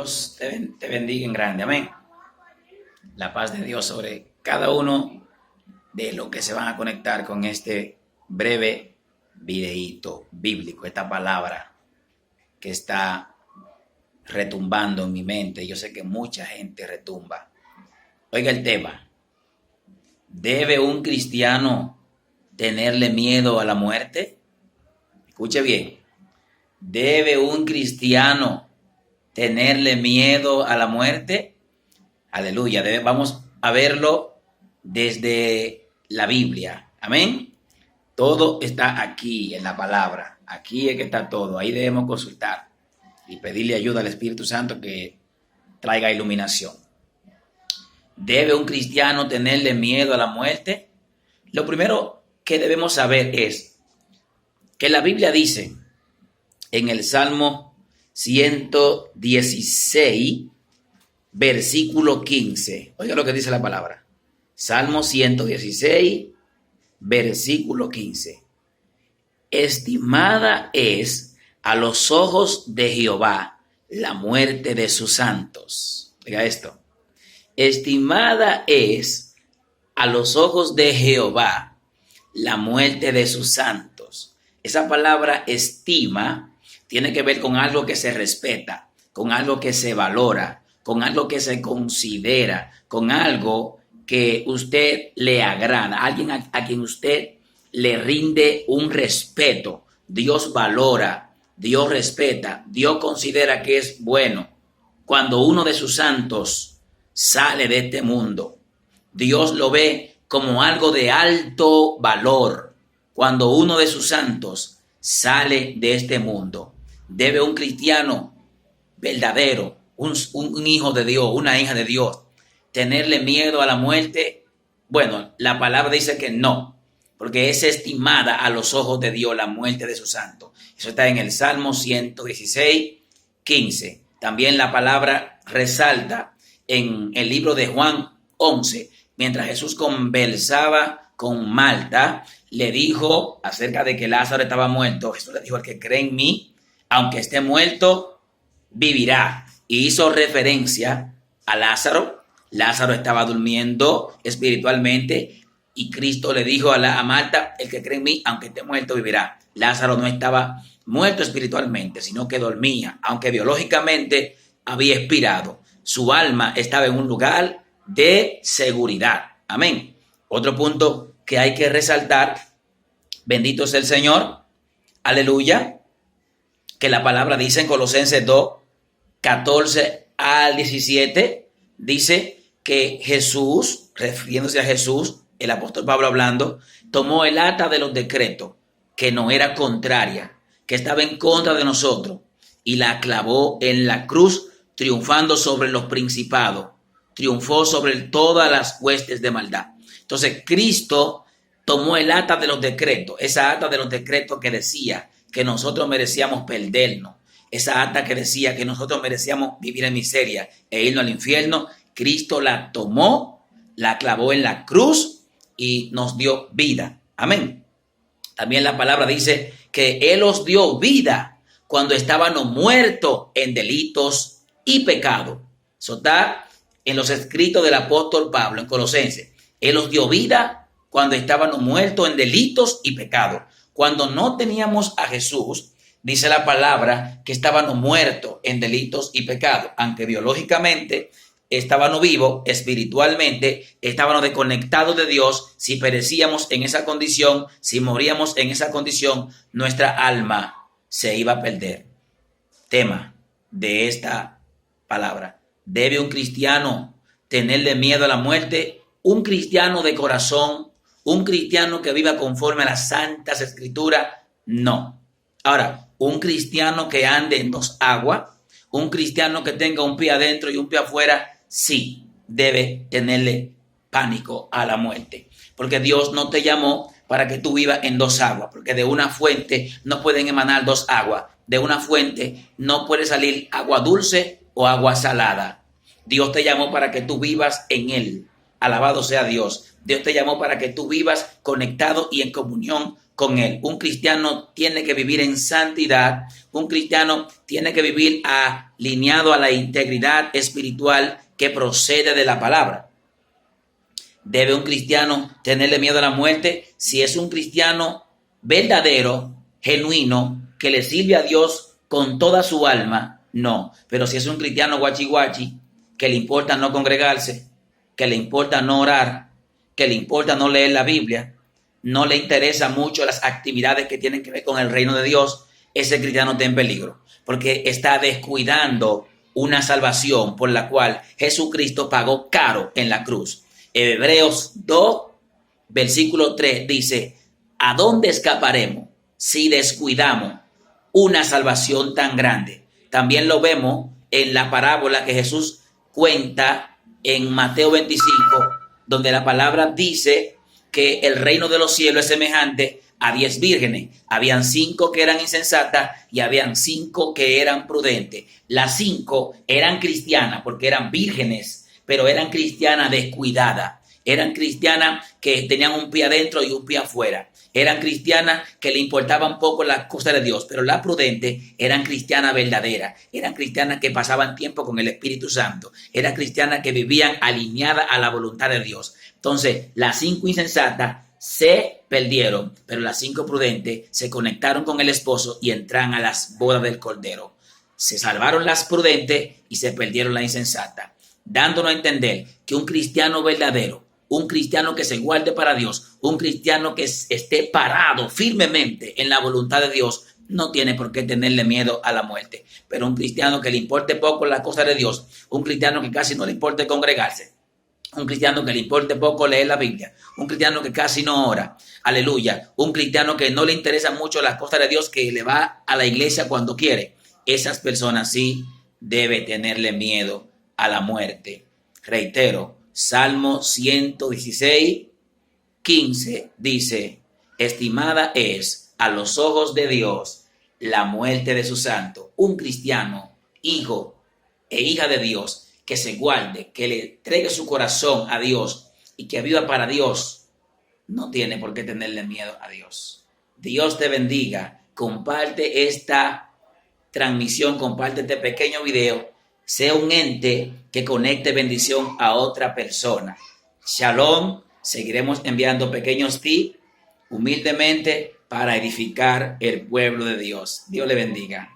Dios te bendiga en grande, amén. La paz de Dios sobre cada uno de los que se van a conectar con este breve videíto bíblico, esta palabra que está retumbando en mi mente. Yo sé que mucha gente retumba. Oiga el tema. ¿Debe un cristiano tenerle miedo a la muerte? Escuche bien. ¿Debe un cristiano tenerle miedo a la muerte? Aleluya. Vamos a verlo desde la Biblia. Amén. Todo está aquí en la palabra. Aquí es que está todo. Ahí debemos consultar y pedirle ayuda al Espíritu Santo que traiga iluminación. ¿Debe un cristiano tenerle miedo a la muerte? Lo primero que debemos saber es que la Biblia dice en el Salmo 116, versículo 15. Oiga lo que dice la palabra. Salmo 116, versículo 15. Estimada es a los ojos de Jehová la muerte de sus santos. Oiga esto. Estimada es a los ojos de Jehová la muerte de sus santos. Esa palabra estima tiene que ver con algo que se respeta, con algo que se valora, con algo que se considera, con algo que usted le agrada, alguien a quien usted le rinde un respeto. Dios valora, Dios respeta, Dios considera que es bueno. Cuando uno de sus santos sale de este mundo, Dios lo ve como algo de alto valor. Cuando uno de sus santos sale de este mundo, debe un cristiano verdadero, un hijo de Dios, una hija de Dios, tenerle miedo a la muerte. Bueno, la palabra dice que no, porque es estimada a los ojos de Dios la muerte de sus santos. Eso está en el Salmo 116, 15. También la palabra resalta en el libro de Juan 11, mientras Jesús conversaba con Marta, le dijo acerca de que Lázaro estaba muerto. Jesús le dijo: el que cree en mí, aunque esté muerto, vivirá. Y hizo referencia a Lázaro. Lázaro estaba durmiendo espiritualmente y Cristo le dijo a Marta: el que cree en mí, aunque esté muerto, vivirá. Lázaro no estaba muerto espiritualmente, sino que dormía, aunque biológicamente había expirado. Su alma estaba en un lugar de seguridad. Amén. Otro punto que hay que resaltar, bendito sea el Señor, aleluya, que la palabra dice en Colosenses 2, 14 al 17, dice que Jesús, refiriéndose a Jesús, el apóstol Pablo hablando, tomó el acta de los decretos que no era contraria, que estaba en contra de nosotros, y la clavó en la cruz, triunfando sobre los principados, triunfó sobre todas las huestes de maldad. Entonces Cristo tomó el acta de los decretos, esa acta de los decretos que decía que nosotros merecíamos perdernos, esa acta que decía que nosotros merecíamos vivir en miseria e irnos al infierno. Cristo la tomó, la clavó en la cruz y nos dio vida. Amén. También la palabra dice que Él os dio vida cuando estábamos muertos en delitos y pecado. Eso está en los escritos del apóstol Pablo en Colosenses. Él os dio vida cuando estábamos muertos en delitos y pecado. Cuando no teníamos a Jesús, dice la palabra que estábamos muertos en delitos y pecado. Aunque biológicamente estábamos vivos, espiritualmente estábamos desconectados de Dios. Si perecíamos en esa condición, si moríamos en esa condición, nuestra alma se iba a perder. Tema de esta palabra. ¿Debe un cristiano tenerle miedo a la muerte? Un cristiano de corazón, un cristiano que viva conforme a las santas escrituras, no. Ahora, un cristiano que ande en dos aguas, un cristiano que tenga un pie adentro y un pie afuera, sí, debe tenerle pánico a la muerte. Porque Dios no te llamó para que tú vivas en dos aguas, porque de una fuente no pueden emanar dos aguas. De una fuente no puede salir agua dulce o agua salada. Dios te llamó para que tú vivas en Él. Alabado sea Dios. Dios te llamó para que tú vivas conectado y en comunión con Él. Un cristiano tiene que vivir en santidad. Un cristiano tiene que vivir lineado a la integridad espiritual que procede de la palabra. ¿Debe un cristiano tenerle miedo a la muerte? Si es un cristiano verdadero, genuino, que le sirve a Dios con toda su alma, no. Pero si es un cristiano guachi guachi, que le importa no congregarse, que le importa no orar, que le importa no leer la Biblia, no le interesa mucho las actividades que tienen que ver con el reino de Dios, ese cristiano está en peligro, porque está descuidando una salvación por la cual Jesucristo pagó caro en la cruz. Hebreos 2, versículo 3 dice, ¿a dónde escaparemos si descuidamos una salvación tan grande? También lo vemos en la parábola que Jesús cuenta en Mateo 25, donde la palabra dice que el reino de los cielos es semejante a 10 vírgenes. Habían 5 que eran insensatas y habían 5 que eran prudentes. Las 5 eran cristianas porque eran vírgenes, pero eran cristianas descuidadas. Eran cristianas que tenían un pie adentro y un pie afuera. Eran cristianas que le importaban poco las cosas de Dios, pero las prudentes eran cristianas verdaderas. Eran cristianas que pasaban tiempo con el Espíritu Santo. Eran cristianas que vivían alineadas a la voluntad de Dios. Entonces, las 5 insensatas se perdieron, pero las 5 prudentes se conectaron con el esposo y entraron a las bodas del Cordero. Se salvaron las prudentes y se perdieron las insensatas, dándonos a entender que un cristiano verdadero, un cristiano que se guarde para Dios, un cristiano que esté parado firmemente en la voluntad de Dios, no tiene por qué tenerle miedo a la muerte. Pero un cristiano que le importe poco las cosas de Dios, un cristiano que casi no le importe congregarse, un cristiano que le importe poco leer la Biblia, un cristiano que casi no ora, aleluya, un cristiano que no le interesa mucho las cosas de Dios, que le va a la iglesia cuando quiere, esas personas sí debe tenerle miedo a la muerte. Reitero, Salmo 116, 15 dice, estimada es a los ojos de Dios la muerte de su santo. Un cristiano, hijo e hija de Dios, que se guarde, que le entregue su corazón a Dios y que viva para Dios, no tiene por qué tenerle miedo a Dios. Dios te bendiga. Comparte esta transmisión, comparte este pequeño video. Sea un ente que conecte bendición a otra persona. Shalom. Seguiremos enviando pequeños tips humildemente para edificar el pueblo de Dios. Dios le bendiga.